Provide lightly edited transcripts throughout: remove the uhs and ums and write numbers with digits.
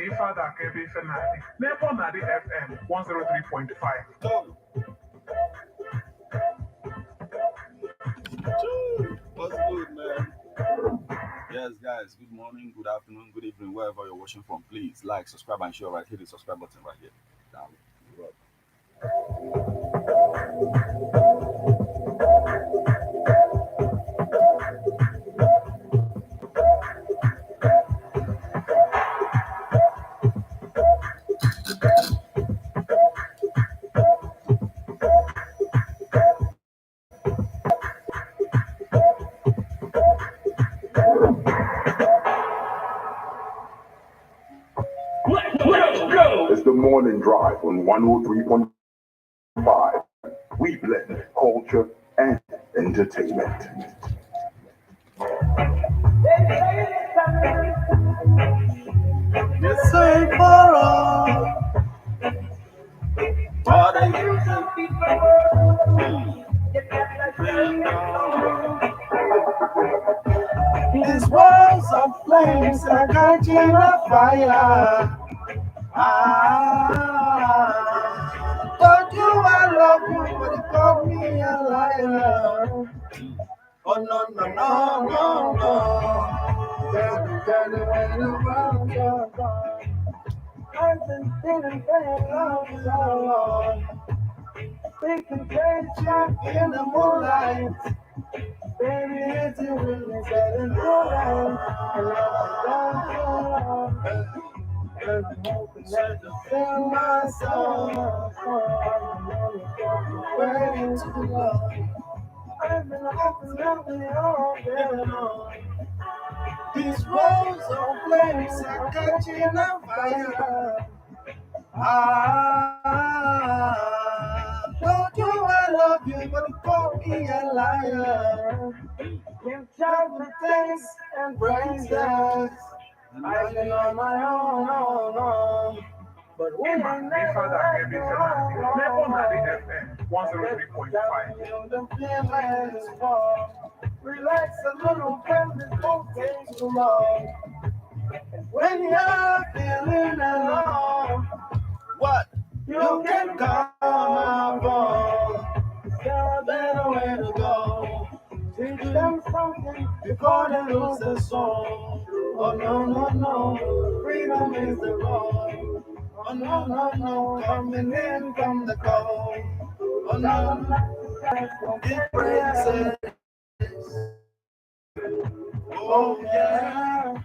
Ifada Kebe Fenadi, EBEONADI FM 103.5. What's good, man? Yes, guys, good morning, good afternoon, good evening, wherever you're watching from. Please like, subscribe, and share right here. The subscribe button right here. Down. It's the morning drive on 103.5. We blend culture and entertainment. This ain't for all. What are you These walls of flames are catching a fire. Don't you I love you, but you call me a liar. Oh no no no no no. Tell me where the world goes on. I've been feeling very long so long. We can take you in the moonlight. Baby, it's you really setting the light. And I'm hoping that you feel my soul. Way too long. I've been hoping that we all get along. These roads of flames are catching on fire. Don't you I love you, but you call me a liar. Give God the thanks and praises. I've been on my own. But we ain't never let you EBEONADI FM 103.5. the feelings fall. Relax a little, family, don't take too long. When you're feeling alone, what? You can call my phone. Is there a better way to go? Teach them something before they lose their soul. Oh no, freedom is the goal. Oh no, coming in from the cold. Oh no, big praises. Oh yeah.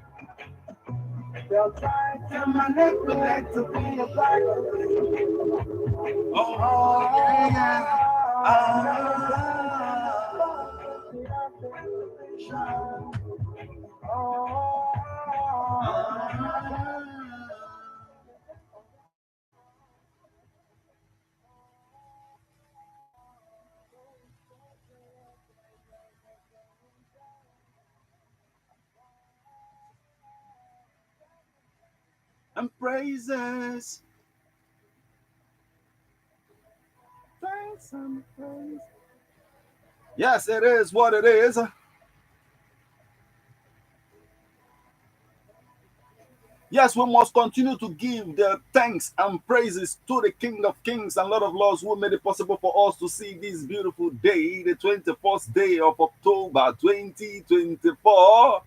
They'll try to manipulate to be a black. Oh yeah. And praises. Thanks and praise. Yes, it is what it is. Yes, we must continue to give the thanks and praises to the King of Kings and Lord of Lords who made it possible for us to see this beautiful day, the 21st day of October 2024.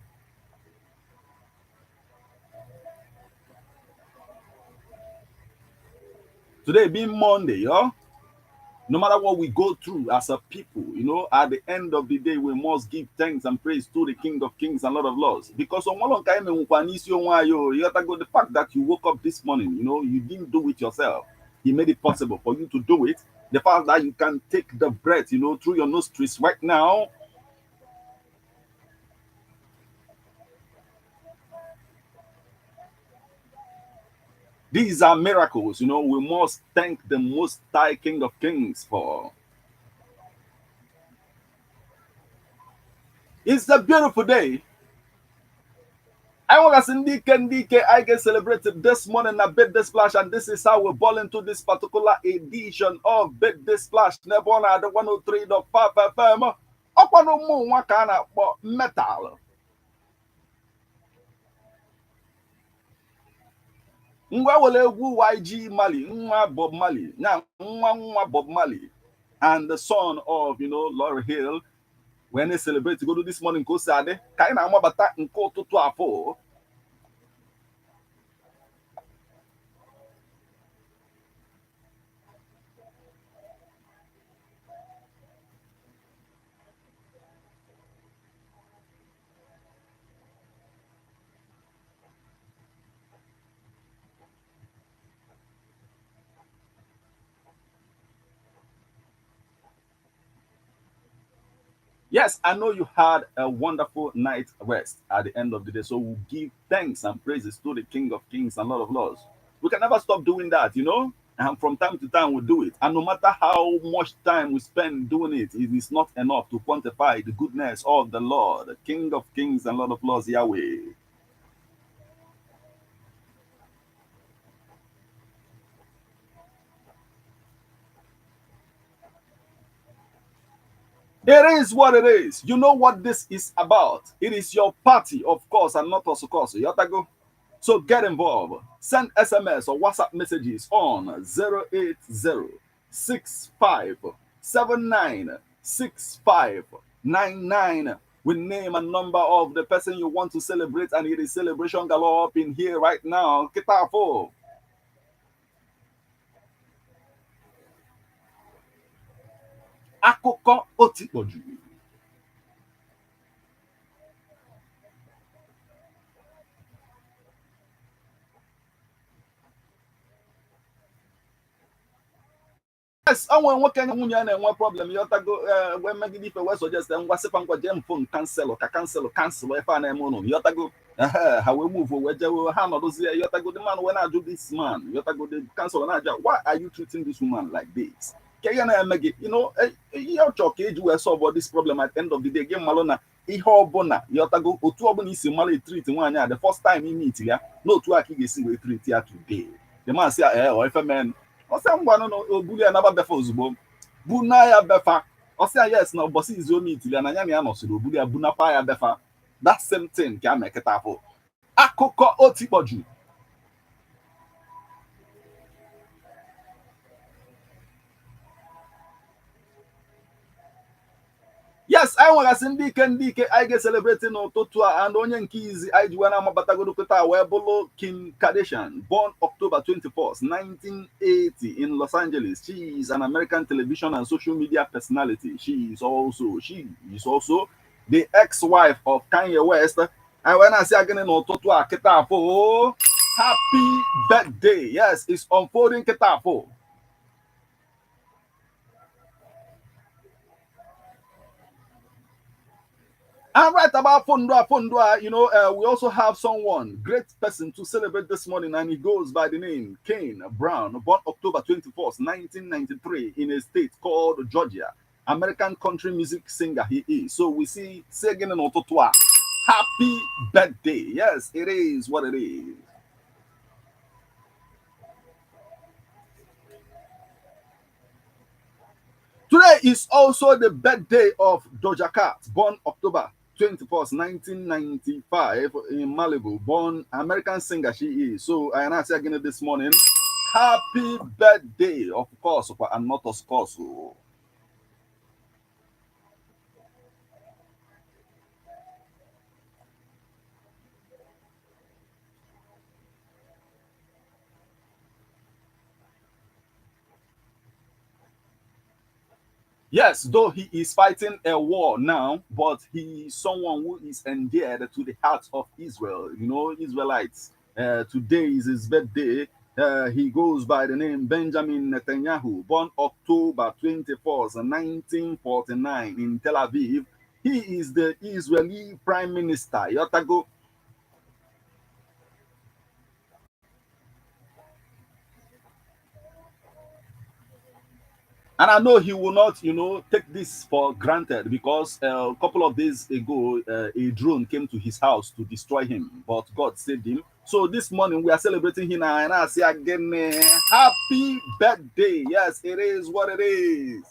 Today being Monday, no matter what we go through as a people, at the end of the day, we must give thanks and praise to the King of Kings and Lord of Lords. Because on one time, you got to go the fact that you woke up this morning, you didn't do it yourself. He made it possible for you to do it. The fact that you can take the breath, through your nostrils right now. These are miracles, we must thank the Most High King of Kings for. It's a beautiful day. I want to say I get celebrated this morning at BIRTHDAY Splash, and this is how we ball into this particular edition of BIRTHDAY Splash. Nebona the 103.5 FM. Okwano mo wakana metal. Ngwa wele egwu YG Mali, nwa Bob Marley, nwa Bob Marley, and the son of, Lauryn Hill, when they celebrate to go to this morning, go Saturday, kind of bata nko tutu afo. Yes, I know you had a wonderful night rest at the end of the day. So we'll give thanks and praises to the King of Kings and Lord of Lords. We can never stop doing that, And from time to time, we do it. And no matter how much time we spend doing it, it is not enough to quantify the goodness of the Lord, the King of Kings and Lord of Lords, Yahweh. It is what it is. You know what this is about. It is your party, of course, and not us, of course. Yotago. So get involved. Send SMS or WhatsApp messages on 08065796599 with name and number of the person you want to celebrate, and it is celebration galore up in here right now. Kitafo. Akoko Otipoju. Yes, I want what kind of union and one problem. You have to go when maybe if I was suggest and what's if I'm going to phone cancel if I am on. You have to go how we move where you handle those you have to go the man when I do this man. You have to go the cancel and I why are you treating this woman like this? Your talk age we solve about this problem at the end of the day. Game Malona, Ihobona, you have to go to Obon is Mali treat one the first time you meet here. No two are kissing we treat here today. The man say, or if a man. Ose ngwa no obuli anaba befa ozugbo buna ya befa ose yes na obosi izo meet ile na nya na no so obuli abuna pa ya befa that same thing ka meketa afọ akụkọ otikpoju. Yes, I want to ndị ike I get celebrating n'ụtụtụ a and onye nke izi I ji wana amabatagodo kịta wee bụrụ Kim Kardashian, born October 24th, 1980 in Los Angeles. She is an American television and social media personality. She is also the ex-wife of Kanye West. I wanna say again n'ụtụtụ a kịta afọ happy birthday. Yes, it's unfolding kịta afọ. And right about Fundua, we also have someone, great person to celebrate this morning, and he goes by the name Kane Brown, born October 24th, 1993, in a state called Georgia. American country music singer he is. So we see Segin and Ototua. Happy birthday. Yes, it is what it is. Today is also the birthday of Doja Cat, born October 21st, 1995 in Malibu, born American singer she is. So I announced again this morning, happy birthday, of course, and not of course. Yes, though he is fighting a war now, but he is someone who is endeared to the heart of Israel. Israelites. Today is his birthday. He goes by the name Benjamin Netanyahu, born October 24th, 1949 in Tel Aviv. He is the Israeli Prime Minister. Yotago. And I know he will not, take this for granted because a couple of days ago, a drone came to his house to destroy him, but God saved him. So this morning we are celebrating him, and I say again, happy birthday. Yes, it is what it is.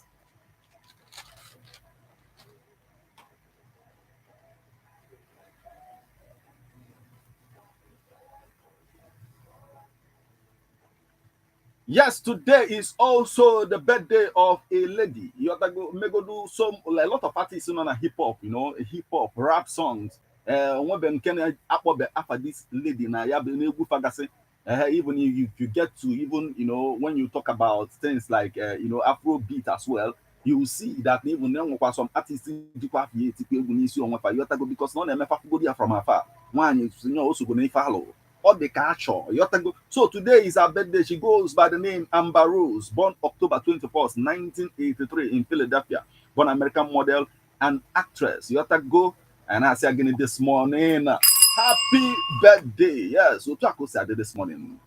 Yes, today is also the birthday of a lady. You have to go, may go do some like, a lot of artists on a hip hop, hip hop rap songs. One them can after this lady now. Yeah, even if you get to even when you talk about things like Afro beat as well, you will see that even then some artists because none of them from afar. One also going to follow or the culture. So today is her birthday. She goes by the name Amber Rose, born October 21st, 1983 in Philadelphia. Born American model and actress. Go and I say again this morning. Happy birthday. Yes, so Chaco said this morning.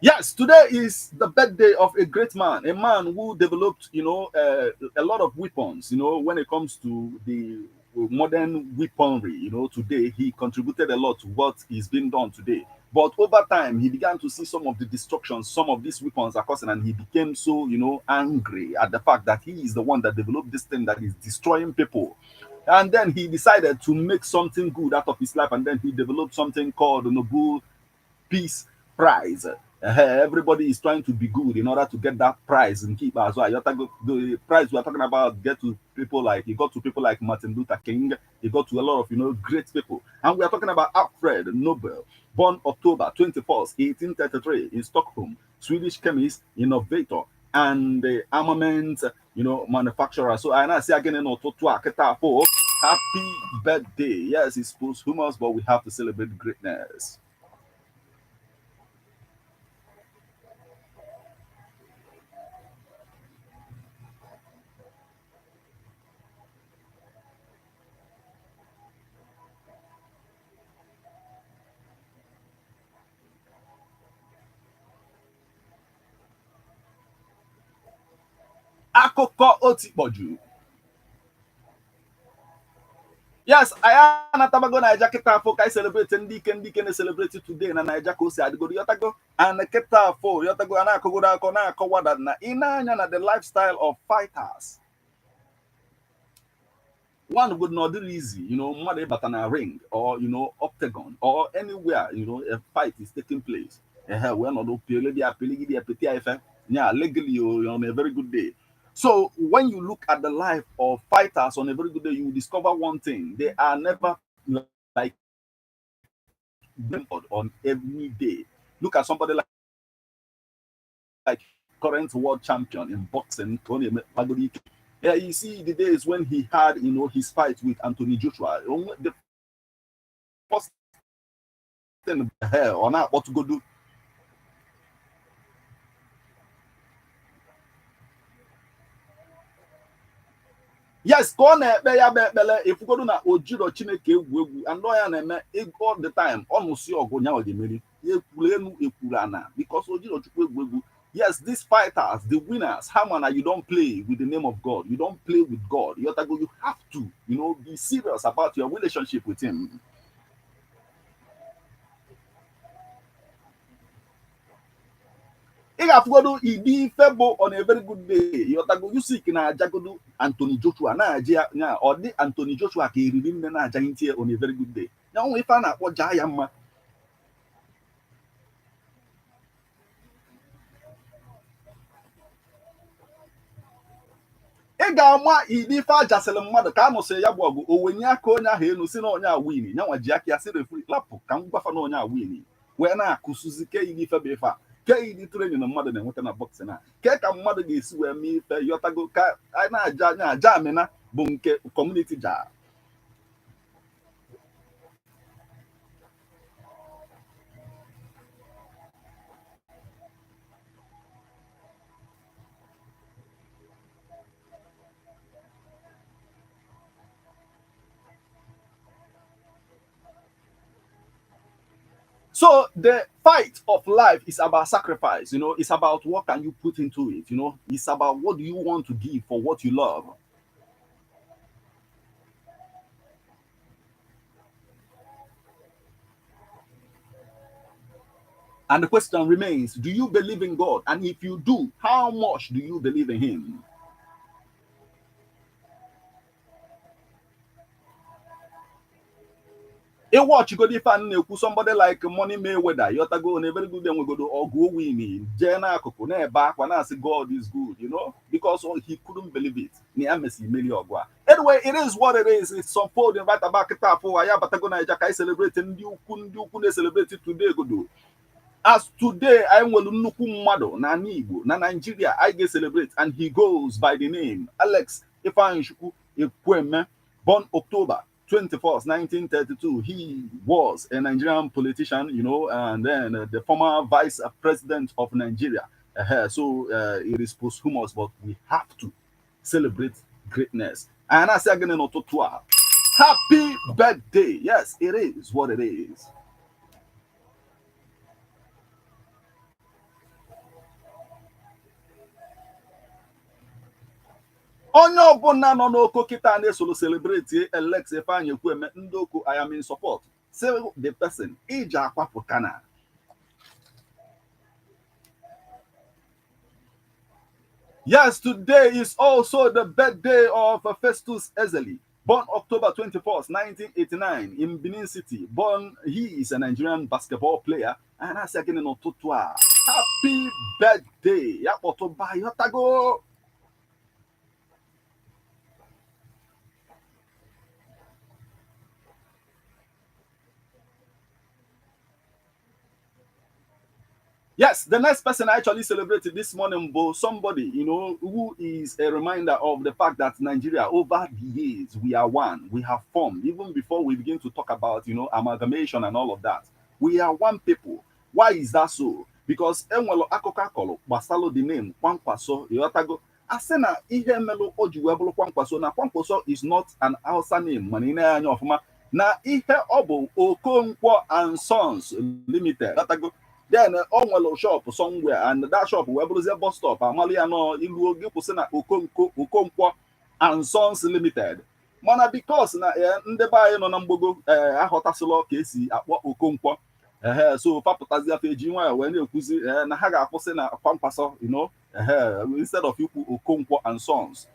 Yes, today is the birthday of a great man, a man who developed, a lot of weapons. When it comes to the modern weaponry, today he contributed a lot to what is being done today. But over time, he began to see some of the destruction some of these weapons are causing, and he became so, angry at the fact that he is the one that developed this thing that is destroying people. And then he decided to make something good out of his life, and then he developed something called the Nobel Peace Prize. Everybody is trying to be good in order to get that prize and keep as well. The prize we're talking about get to people like he got to people like Martin Luther King. He got to a lot of great people, and we are talking about Alfred Nobel, born October 21st, 1833 in Stockholm, Swedish chemist, innovator, and armament manufacturer. So I say again happy birthday. Yes, it's posthumous, but we have to celebrate greatness. Akụkọ otikpoju. Yes, I am Natabago Naija Kita for I celebrate and Deacon celebrate today na Naija Kosi Adigo Yotago and Kita for Yotago and Akogoda Kona Kowada na Inanya the lifestyle of fighters. One would not do easy, mother but on a ring or octagon or anywhere, a fight is taking place. We're not yeah, legally on a very good day. So when you look at the life of fighters on a very good day, you will discover one thing: they are never like on every day. Look at somebody like current world champion in boxing, Tony Magodi. Yeah, you see the days when he had his fight with Anthony Joshua. The first thing or not what to go do. Yes, go on if you go to na Ojiro Chineke egwu and lawyer na all the time almost see ogonya odimeri ekulenu ekulana because Ojiro Chukwu egwu. Yes, these fighters, the winners, Hamana, you don't play with the name of God. You don't play with God. You have to, be serious about your relationship with Him. Ị ga-afụgodu Idi Febo on a very good day. Ịghọtago Usyk na-ajagodu Anthony Joshua na-aja ya ọ dị Anthony Joshua ka eriri nne na-ajaghị ntie on a very good day. Ya nwe ife a na-akpọ jaa ya mma. Ị ga-ama Idi ife ajasịrị mmadụ ka a nụsịrị ya bụ ọgụ o wenye aka onye ahụ enu si na onye a win ya nwa ji aka ya si refri lapụ ka m gwafa na onye a win wee na-akụsụzi ke Idi ife bụ ife a ke Idi training na mmadụ na-enweta na boxing a ke ka mmadụ ga-esi wee mee ife yọtago ka anyị na-aja anya aja amịna bụ nke community jaa. So the fight of life is about sacrifice, it's about what can you put into it, it's about what do you want to give for what you love. And the question remains, do you believe in God? And if you do, how much do you believe in Him? A watch go the fan somebody like Money Mayweather, you go on a very good day we go to or go winning. Jenna Kokone back when I say God is good, you know, because he couldn't believe it. Anyway, it is what it is. It's unfolding right about it. For I have Batagona Jakai celebrating you couldn't celebrate it today. Go do. As today, I will nnukwu mmadụ na Igbo na Nigeria I get celebrate, and he goes by the name Alex Ifeanyichukwu Ekwueme, born October 21st, 1932. He was a Nigerian politician, you know, and then the former vice president of Nigeria. It is posthumous, but we have to celebrate greatness. And I say again, happy birthday. Yes, it is what it is. Onye ọbụla nọ n'oko kịta na-esolo celebrate Alex Ifeanyi Ekwueme ndị oko I am in support. Say the person iji akwapụta na. Yes, today is also the birthday of Festus Ezeli, born October 21st, 1989 in Benin City. He is a Nigerian basketball player. And I say again, happy birthday. Yapotobayotago. Yes, the next person I actually celebrated this morning was somebody, you know, who is a reminder of the fact that Nigeria, over the years, we are one. We have formed, even before we begin to talk about, you know, amalgamation and all of that. We are one people. Why is that so? Because enwelo akụkọ akọrọ gbasalo the name Kwankwaso Yotago. Asena ihe melo oji webulu Kwankwaso na Kwankwaso is not an Hausa name. Manine anya ofuma na ihe obo Okonkwo and Sons Limited. Yotago. Then on shop somewhere, and that shop where a bus stop, Amaliano, Ilu Gipusena, Okonkwo and Sons Limited. Mana because na ndeba no nambogo ahotasolo kesi akpo Okonkwo. So paputazia feji when you kuzi na haga akose na Kwankwaso, you know, instead of you Okonkwo and Sons.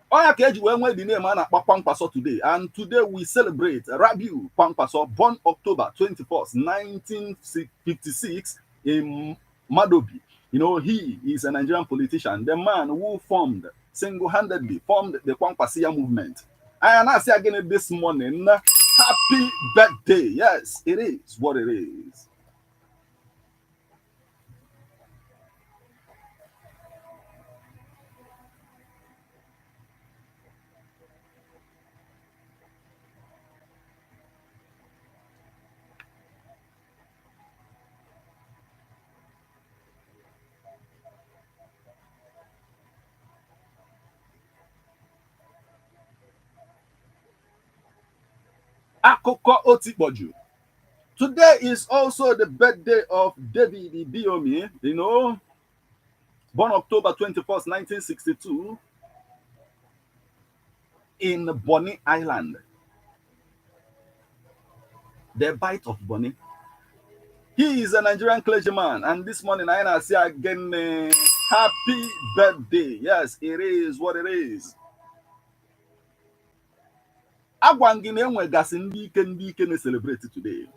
Oya keji when the name man Kwankwaso today, and today we celebrate Rabiu Kwankwaso, born October 21st, 1956 in Madobi. You know, he is a Nigerian politician, the man who single-handedly formed the Kwankwasia movement. And I say again this morning, happy birthday. Yes, it is what it is. Akoko Otikboju. Today is also the birthday of David Ibiomi, you know, born October 21st, 1962 in Bonny Island. The Bite of Bonny. He is a Nigerian clergyman, and this morning I say again, happy birthday. Yes, it is what it is. Agwangine enwegasị ndị ike na-celebrate today.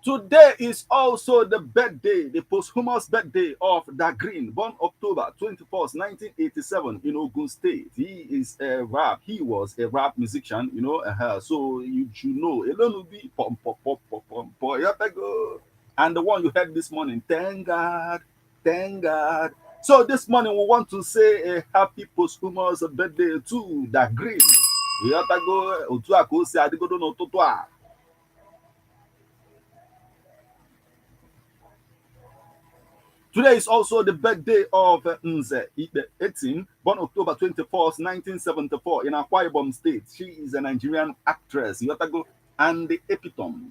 Today is also the birthday, the posthumous birthday of Da Green, born October 21st, 1987 in Ogun State. He is a rap. He was a rap musician, you know. So you should know. And the one you heard this morning, thank God, thank God. So this morning we want to say a happy posthumous birthday to Da Green. We have to go. Today is also the birthday of Nze Ibe 18, born October 21st, 1974 in Akwa Ibom State. She is a Nigerian actress, and the epitome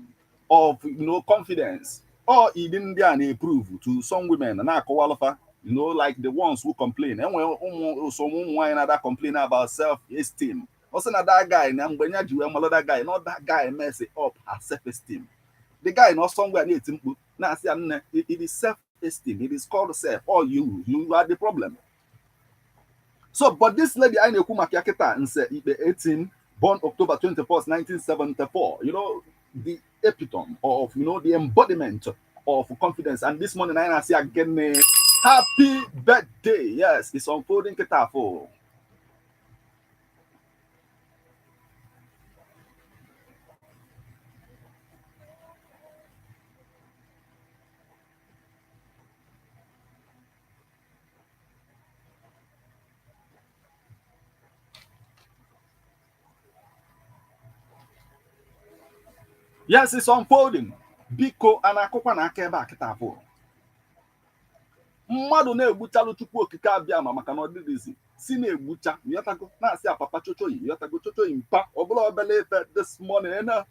of, you know, confidence. Or even they approve to some women, you know, like the ones who complain. And when someone that complain about self-esteem, Also, that guy, that guy, not that guy mess up her self-esteem. The guy not somewhere near him. Now, it is self-esteem. It is called self. Or you are the problem. So, but this lady, I know Kumakiaketa and said 18, born October 21st, 1974. You know, the epitome of, you know, the embodiment of confidence. And this morning, I see again, happy birthday. Yes, it's unfolding Ketafo. Yes, it's unfolding. Biko anakokwa na aka ebe a kita afọ. Mmadụ na-egbuchalụ Chukwu okike abịa ma maka na ọ dịrịzi si na-egbucha yọtago na-asị apapa chochoyi yọtago chochoyi mpa ọbụla obele efe this morning na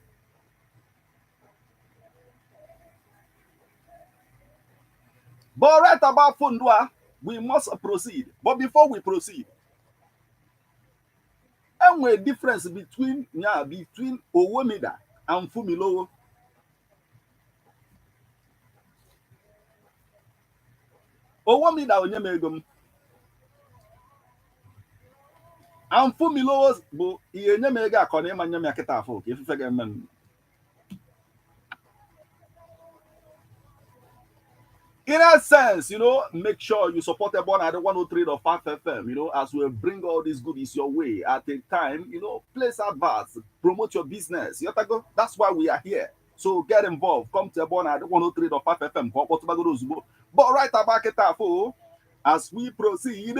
but right about Fundua, we must proceed. But before we proceed, and a difference between Owomida and Fumilowo. Owomida onyemegom and Fumilowo bụ ihe nyemega akọ na ịma nyem ya kịta afọ ka ifufe ga-eme. In a sense, you know, make sure you support the at 103.5 FM, you know, as we bring all these goodies your way at a time, you know, place adverts, promote your business. That's why we are here. So get involved. Come to the at 103.5 FM. But right about it, as we proceed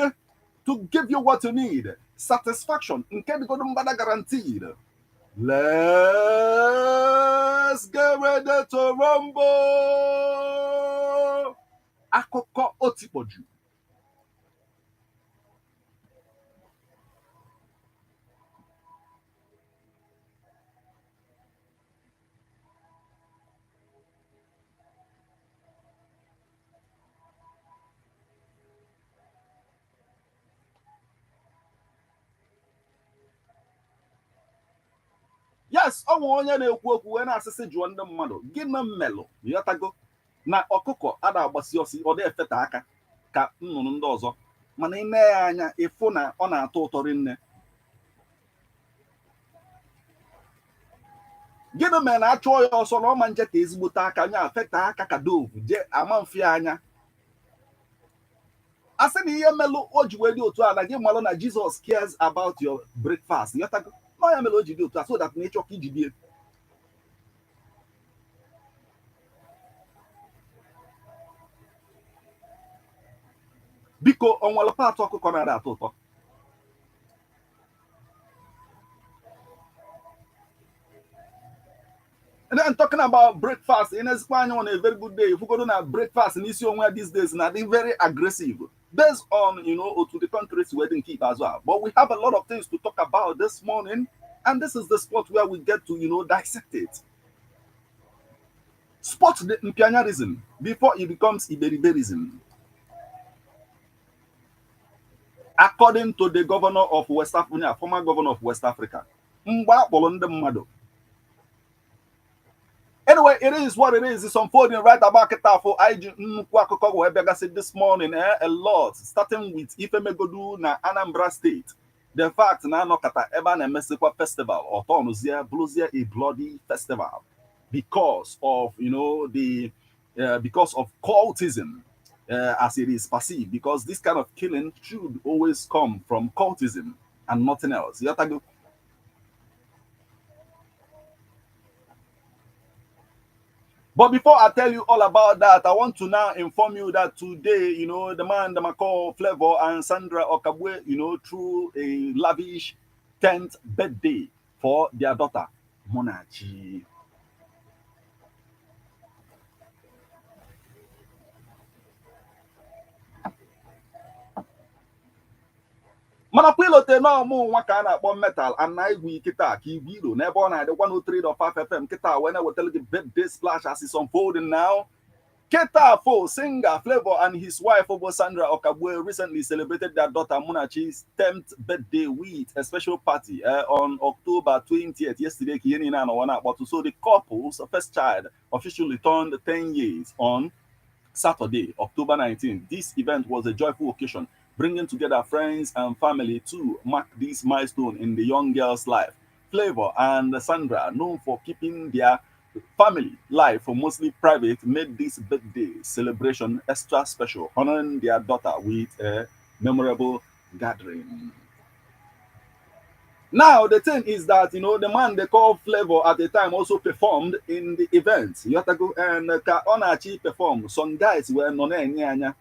to give you what you need, satisfaction, guaranteed. Let's get ready to rumble. Akoko otipoju. Yes, onye na-ekwu okwu wee na-asịsị jụọ ndị mmadụ gịnị mmelụ yọtago na ọkụkọ ada agbasi ọsị ọ dị efeta aka ka nnụnụ ndị ọzọ mana ị na-enye anya ịfụ na ọ na-atọ ụtọ rinne. Gịnị mere na achụọ ya ọsọ na ọma nje ka ezigbote aka nya afeta aka ka dovu je ama mfe anya asị na ihe melụ o ji wee dị otu a na gị malụ na Jesus cares about your breakfast yọtago no ya melụ o ji dị otu a so that na ịchọ ka iji die. Biko onwere part ọkụkọ na-ada atọ ụtọ. And then talking about breakfast in España on a very good day. If we go to a breakfast in Isiomwe these days, now they're very aggressive based on, you know, to the countries where they keep as well. But we have a lot of things to talk about this morning, and this is the spot where we get to, you know, dissect it. Spot the Mpianyarism before it becomes Iberiberism. According to the governor of West Africa, former governor of West Africa. Anyway, it is what it is. It's unfolding right about Ketafo. I said this morning a lot, starting with Ifemegodu na Anambra State. The fact na no kata eba na Mexico festival or Tonuzia Bluesia a bloody festival because of, you know, the because of cultism. As it is perceived, because this kind of killing should always come from cultism and nothing else. But before I tell you all about that, I want to now inform you that today, you know, the man that I call Flavour and Sandra Okagbue, you know, through a lavish 10th birthday for their daughter, Munachi. Mana pilote no mu nwaka na akpọ metal and na igwe kita ka igwiro n'ebe ọ na-adị 103.5 FM kita when I will tell you the birthday splash as it's unfolding now. Ketafo singer Flavour and his wife Flavour Sandra Okagbue recently celebrated their daughter Munachi's 10th birthday with a special party on October 20th. Yesterday, so the couple's first child officially turned 10 years on Saturday, October 19th. This event was a joyful occasion, bringing together friends and family to mark this milestone in the young girl's life. Flavour and Sandra, known for keeping their family life mostly private, made this birthday celebration extra special, honoring their daughter with a memorable gathering. Now, the thing is that, the man they call Flavour at the time also performed in the event. Yotago and Onachi performed. Some guys were non anya.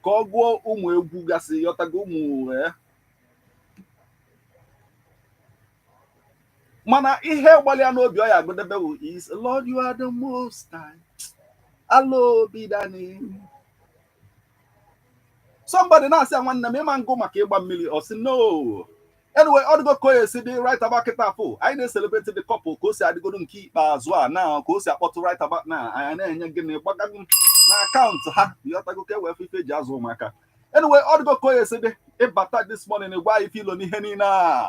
Kogo umu egwu gasi yotago umu Mana ihe gbalia n'obi ọ ya agụdebe is Lord, you are the most high. Allo be thy name. Somebody now say one name man go maka ịgba mmiri or say no. Anyway, all the go koye see the right about Ketafo. I didn't celebrate the couple because I go to keep as well now because I got to write about now. I ain't getting a na account ha. You have to go care where we jazz maka. Anyway, all the go koye see the bata this morning why you feel on the henny na.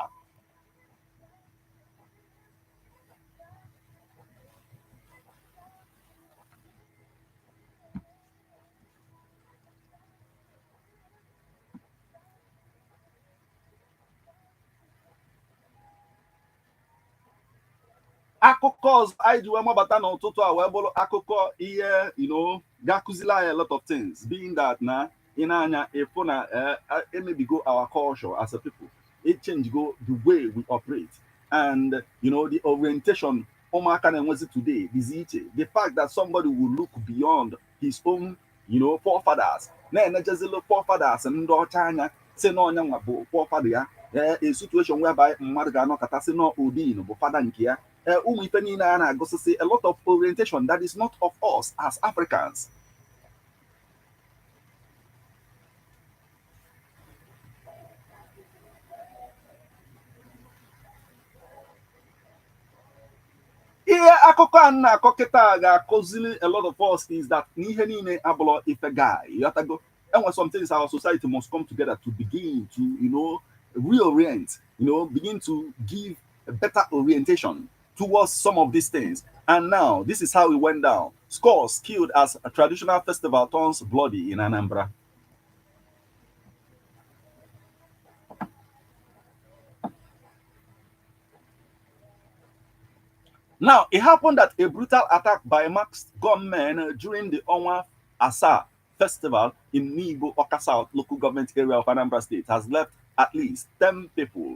Akụkọ anyị ji wee mabata n'ụtụtụ a wee bụrụ akụkọ ihe ga-akụzila anyị a lot of things, being that na anya ịfụ na emebigo our culture as a people. It change go the way we operate, and the orientation ụmụaka na-enwezi today is iche. The fact that somebody will look beyond his own forefathers na-enejezilo forefathers ndị ọcha anya si na ọnya nwa bụ forefather ya, a situation whereby mmadụ ga-anọkọta si na Odin bụ fada nke ya. A lot of orientation that is not of us as Africans. Here, akụkọ a na-akọ kịta ga-akụzili a lot of us is that n'ihe niile abụrụ ife guy. Yotago, and when some things our society must come together to begin to reorient, begin to give a better orientation towards some of these things. And now, this is how it went down. Scores killed as a traditional festival turns bloody in Anambra. Now, it happened that a brutal attack by masked gunmen during the Onwa Asa festival in Nibo, Oka South local government area of Anambra State has left at least 10 people,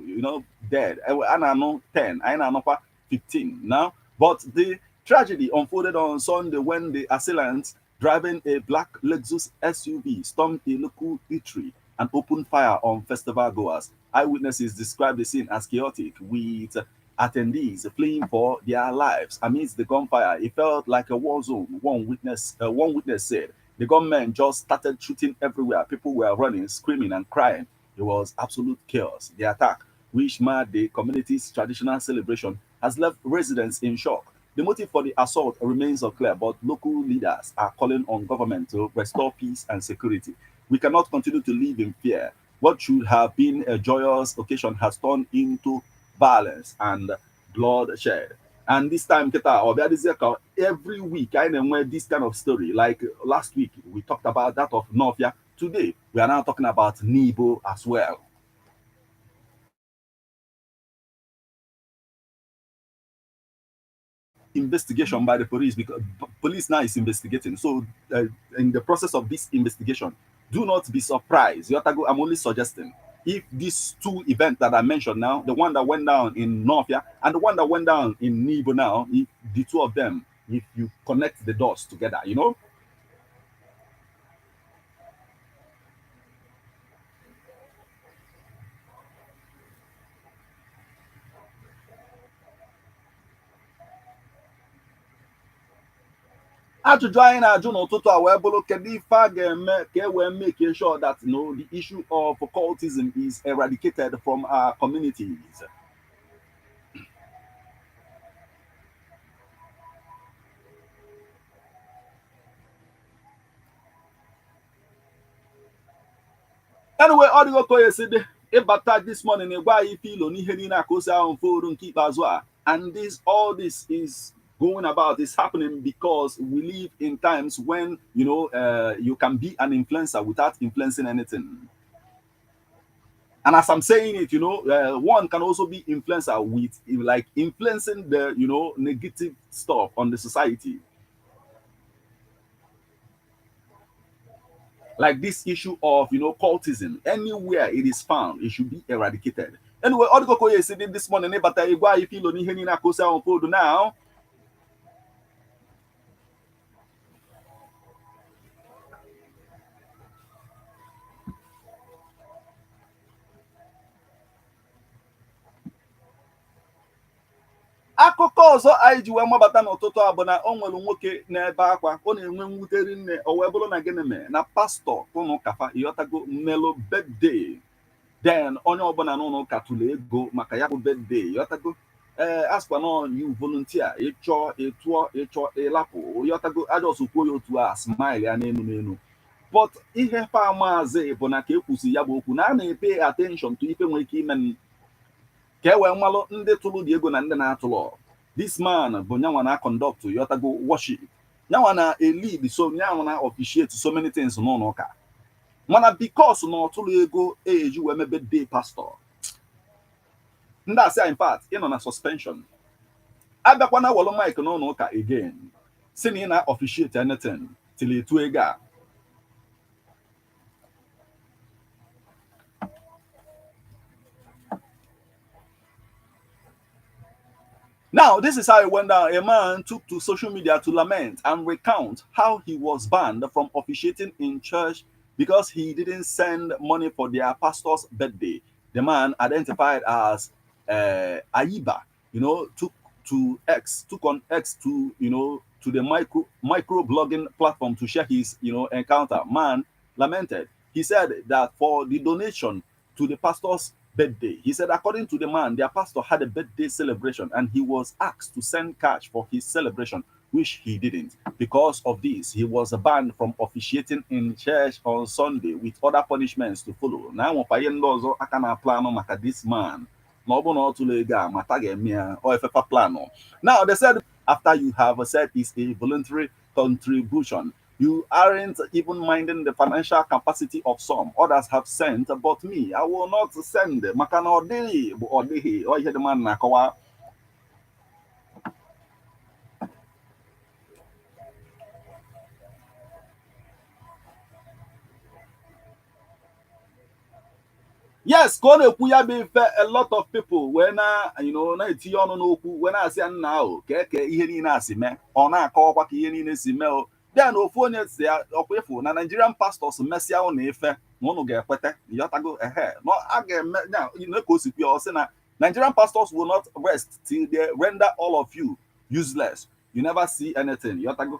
dead. I know 10, I know 15 now. But the tragedy unfolded on Sunday when the assailants driving a black Lexus SUV stormed a local eatery and opened fire on festival goers. Eyewitnesses described the scene as chaotic, with attendees fleeing for their lives amidst the gunfire. It felt like a war zone. One witness said the gunmen just started shooting everywhere. People were running, screaming, and crying. It was absolute chaos. The attack, which marred the community's traditional celebration, has left residents in shock. The motive for the assault remains unclear, but local leaders are calling on government to restore peace and security. We cannot continue to live in fear. What should have been a joyous occasion has turned into violence and bloodshed. And this time, every week, I know this kind of story. Like last week, we talked about that of Northia. Today, we are now talking about Nibo as well. Investigation by the police, because police now is investigating. So, in the process of this investigation, do not be surprised. Yotago, I'm only suggesting if these two events that I mentioned now, the one that went down in Northia and the one that went down in Nibo now, if the two of them, if you connect the dots together, ajụjụ anyị na-ajụ n'ụtụtụ a wee bụrụ kedu ife a ga-eme ka e wee make sure that the issue of cultism is eradicated from our communities. Anyway, all the go yesterday, about this morning, why feel on Henina Cosa on forum keep as well. And all this is going about is happening because we live in times when you can be an influencer without influencing anything. And as I'm saying it, one can also be influencer with like influencing the negative stuff on the society. Like this issue of cultism, anywhere it is found, it should be eradicated. Anyway, all the Kokoye said this morning, but I feel on Henina Cosa on food now. Akụkọ ọzọ anyị ji wee mabata n'ụtụtụ a bụ na o nwere nwoke n'ebe akwa ọ na-enwe mwutere nne o wee bụrụ na gịnị mee na pastọ ụnụ kafa ịghọtago mmelụ birthday then onye ọbụla n'ụlọ ụka tụrụ ego maka ya bụ birthday ịghọtago askwa na you volunteer ịchọ ịtụọ ịchọ ịlapụ ịghọtago ajọsụkwuo ya otu a smile ya n'elu n'elu but ihe fa maazị bụ na ka ekwusi ya bụ okwu na a na-epe attention to ife nwere ike ime ka e wee nwalụ ndị tụrụ dị ego na ndị na-atụlọ. This man bụ nyanwa na conduct yotago worship, nyanwa na lead, so nyanwa na officiate so many things n'ụlọ ụka mana because na ọtụrụ ego eji wee mebe day pastor ndị asị in fact ịnọ na suspension abịakwa na wọlụ mic n'ụlọ ụka again si na ị na officiate anything till etu ego a. Now, this is how it went down. A man took to social media to lament and recount how he was banned from officiating in church because he didn't send money for their pastor's birthday. The man, identified as Aiba, took on X to the micro blogging platform to share his encounter. Man lamented. He said that for the donation to the pastor's birthday, he said according to the man, their pastor had a birthday celebration and he was asked to send cash for his celebration, which he didn't. Because of this, he was banned from officiating in church on Sunday with other punishments to follow. Now I can plan this man. Now they said after you have said it's a voluntary contribution, you aren't even minding the financial capacity of some. Others have sent, but me, I will not send. Makana ode or the man nakawa. Yes, gonna be a lot of people when when I say now, on a call then Ophonia say na Nigerian pastors messy on efe no get kwete yotago no again now Nigerian pastors will not rest till they render all of you useless. You never see anything yotago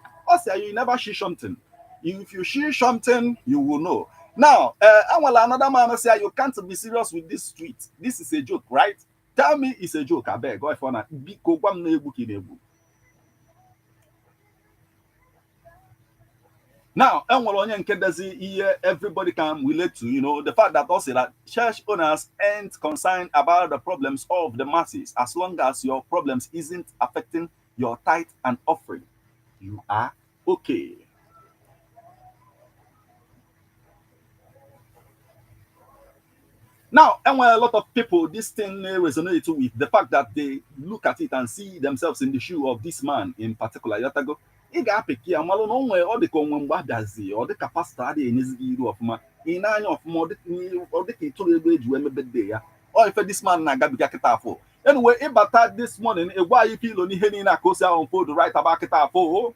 you never see something. If you see something you will know. Now another man say you can't be serious with this street. This is a joke, right? Tell me it's a joke. I beg go for na biko gwam na egbu ki na egbu. Now, everybody can relate to, the fact that also that church owners ain't concerned about the problems of the masses as long as your problems isn't affecting your tithe and offering. You are okay. Now, and when a lot of people, this thing resonates with the fact that they look at it and see themselves in the shoe of this man in particular, Yatago. Ị ga-apịkị ya malụ na o nwere ọ dịka onwe mgbe abịazi ọ dịka pastọ adịghị enyezigị iru ọfụma ị na-anya ọfụma ọ dịka ịtụrụ ego eji wee mebe de ya ọ ife this man na-agabiga kịta afọ. Anyway, ịbata this morning ịgwa anyị pilo n'ihe niile aka o si ahụ fold right about kịta afọ.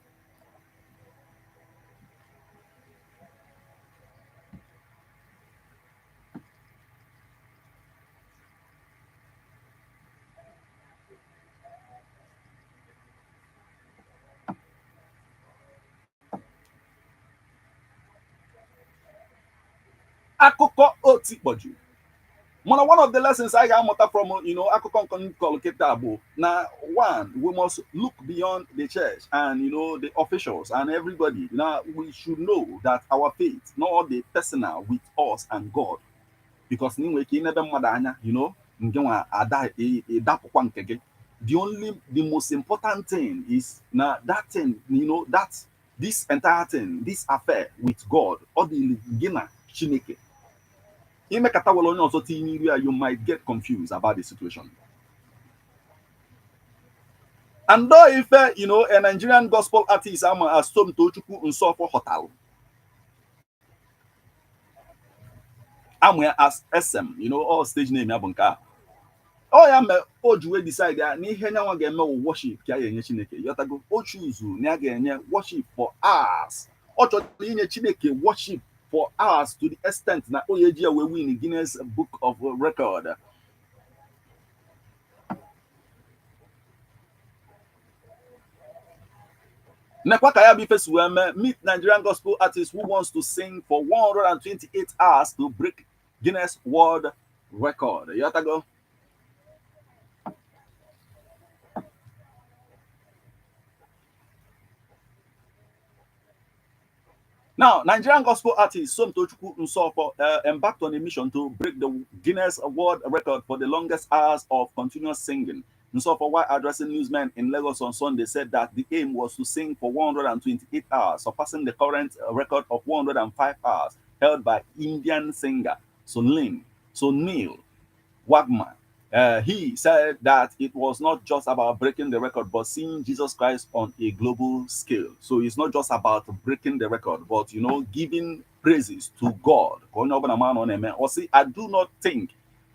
Akụkọ otikpoju. One of the lessons I got from akụkọ nkọlụkịta bụ na one, we must look beyond the church and the officials and everybody. Now we should know that our faith, not the personal with us and God. because anyway ki nebe mmadụ anya, you know, nke nwa ada ịdapụkwa nke gị. The most important thing is now that thing, you know, that this entire thing, this affair with God, or the beginner Chineke. You might get confused about the situation. And though if you know a Nigerian gospel artist as Tom Tochukwu Nsofo Hotel, I'm as SM, you know, all stage name Yabunka. Oh yeah, me Ojuwe decide that ni henya wa ga me worship ka yenye Chineke. Yotago o choose na ga yenye worship for us. O cho yenye Chineke worship for us to the extent na oyeji we win Guinness Book of Record. Meet Nigerian gospel artist who wants to sing for 128 hours to break Guinness World Record. Yotago. Now, Nigerian gospel artist Som Tochukwu Nsofo embarked on a mission to break the Guinness World Record for the longest hours of continuous singing. Nsofo, while addressing newsmen in Lagos on Sunday, said that the aim was to sing for 128 hours, surpassing the current record of 105 hours held by Indian singer Sunil Wagman. He said that it was not just about breaking the record, but seeing Jesus Christ on a global scale. So it's not just about breaking the record, but, you know, giving praises to God. Or see, I do not think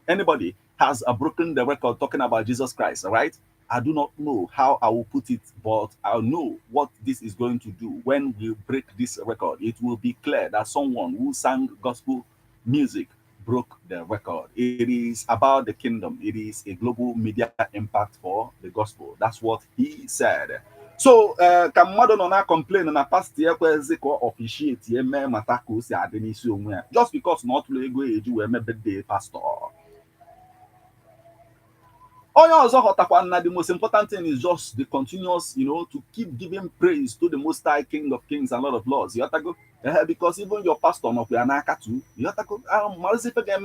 anybody has broken the record talking about Jesus Christ, right? I do not know how I will put it, but I know what this is going to do when we break this record. It will be clear that someone who sang gospel music broke the record. It is about the kingdom. It is a global media impact for the gospel. That's what he said. So, ka mmadụ nọ na complain na pastor ekwezi ka officiate eme mata ka o si adị n'isi onwe ya just because na ọtụrụ ego eji wee mebe birthday pastor. Onye ọzọ ghọtakwa na the most important thing is just the continuous, you know, to keep giving praise to the Most High King of Kings and Lord of Lords. You have to go because even your pastor not we are not too. You have to go.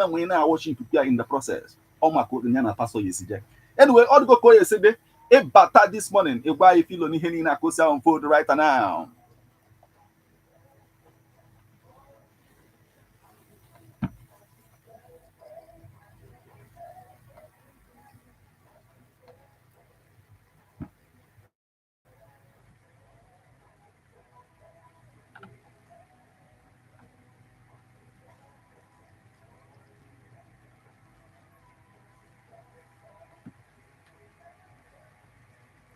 When I worship in the process. Oh my God, na pastor yesije. Anyway, all go call yesterday. A bata this morning. A why feel on hini na kosa on food right now.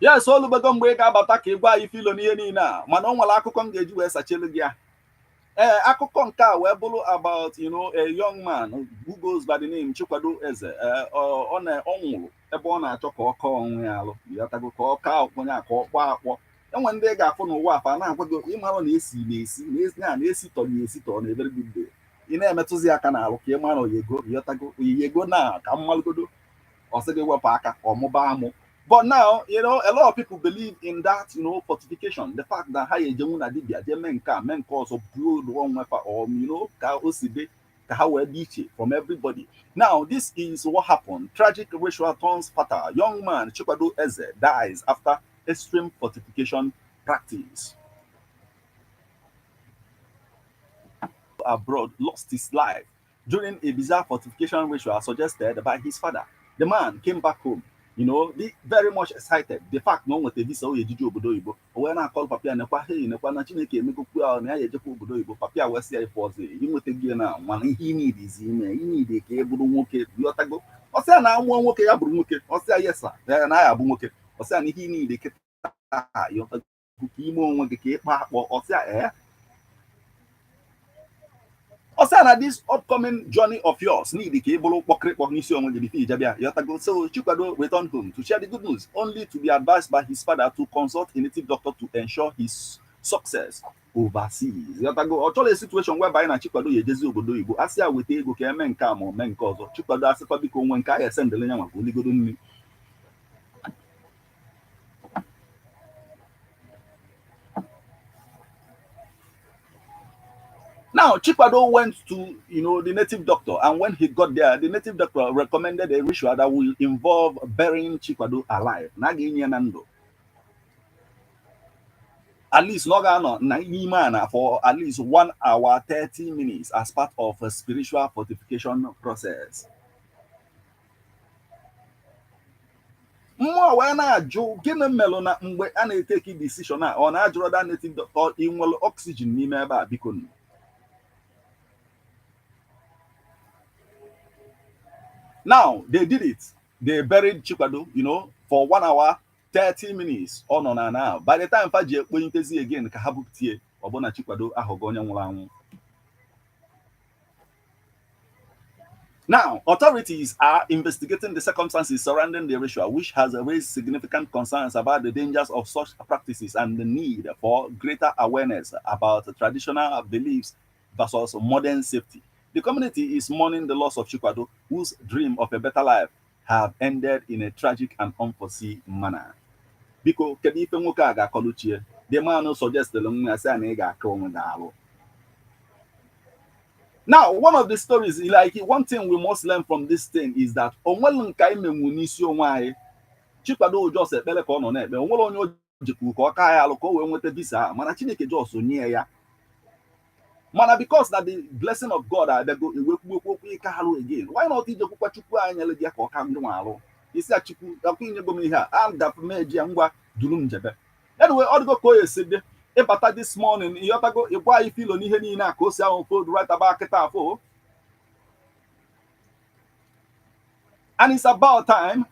Yes, all ụlọbego mgbe ị ga-abata ka ị gwa anyị filo n'ihe niile a mana ọ nwere akụkọ m ga-eji wee sachelu gị ya. Akụkọ nke a wee bụrụ about, you know, a young man who goes by the name Chikwado Eze. Ọ nwụrụ ebe ọ na-achọ ka ọ kọọ onwe ya alụ yatago ka ọ kaa onye a ka ọ kpọọ akpọ. Enwe ndị ga-afụ n'ụwa afa na-agwa gị ịmarụ na esi na-esitọ na a very good day. Ị na-emetụzi aka n'alụ ka ị mara oyego yatago oyego na ka mmalụgodo ọ sị gị wepụ aka ọmụba amụ. But now, you know, a lot of people believe in that, you know, fortification. The fact that men cause of blood one weapon or, you know, from everybody. Now, this is what happened. Tragic ritual turns fatal. Young man Chikwado Eze dies after extreme fortification practice. Abroad lost his life during a bizarre fortification ritual suggested by his father. The man came back home, you know, very much excited. The fact no one visa obodo Igbo. When I call Papia nekwa hey nekwa na Chineke emegokwu ahụ na ya ejekwa obodo Igbo. Papia wee sị ya ifozi inwete gị na mana ihe need is ime need ka e bụrụ nwoke bịọtago. Ọ sị na amụọ nwoke ya bụrụ nwoke. Ọ sị yes sir na ya bụ nwoke. Ọ sị na ihe need ka yọtago ka ime onwe gị ka ịkpa akpọ. Ọ sị also, this upcoming journey of yours need the cable so Chikwado returned home to share the good news, only to be advised by his father to consult a native doctor to ensure his success overseas. A situation whereby na Chikwado yejezi obodo Igbo asị ya weta ego ka eme nke a ma ome nke ọzọ. Chikwado asịkwa biko onwe nke a ya sendele nya maka oligodo nri. Now, Chikwado went to, the native doctor, and when he got there, the native doctor recommended a ritual that will involve burying Chikwado alive. At least for at least 1 hour 30 minutes as part of a spiritual fortification process. Mmụọ wee na-ajụ gịnị melụ na mgbe a na-eteki decision a ọ na-ajụrụ that native doctor inwere oxygen n'ime ebe a biko. Now they did it. They buried Chikwado, for 1 hour 30 minutes. Oh no, now. By the time Faji ekponyitezi again ka ha bupụtie ọbụna Chikwado ahụgo onye nwụrụ anwụ. Now, authorities are investigating the circumstances surrounding the ritual, which has raised significant concerns about the dangers of such practices and the need for greater awareness about traditional beliefs versus modern safety. The community is mourning the loss of Chikwado, whose dream of a better life have ended in a tragic and unforeseen manner. Biko, kedu ife nwoke a ga-akọlụ chie? The man suggested na say na ị ga-aka onwe ga-alụ. Now, one of the stories, like one thing we must learn from this thing is that onwelu nka imenwu n'isi onwe anyị. Chikwado just ekpele ka ọ nọ na-ekpe, onwere onye o jikwu ka ọ ka ya alụ ka o wee nweta visa, mana Chineke just nye ya. Mana because that the blessing of God abego ewekwu ike alụ again. Why not ijekwukwa Chukwu anyele gị ka ọ ka ndụ alụ? Isi a Chukwu akwa inyego m ihe a, agafe m eji ya ngwa duru m jebe. Anyway, ọ dịgo ka o yesi dị. Ịbata this morning, ịghọtago ịgwa anyị filo n'ihe niile a ka o si ahụ fold right about kịta afọ. And it's about time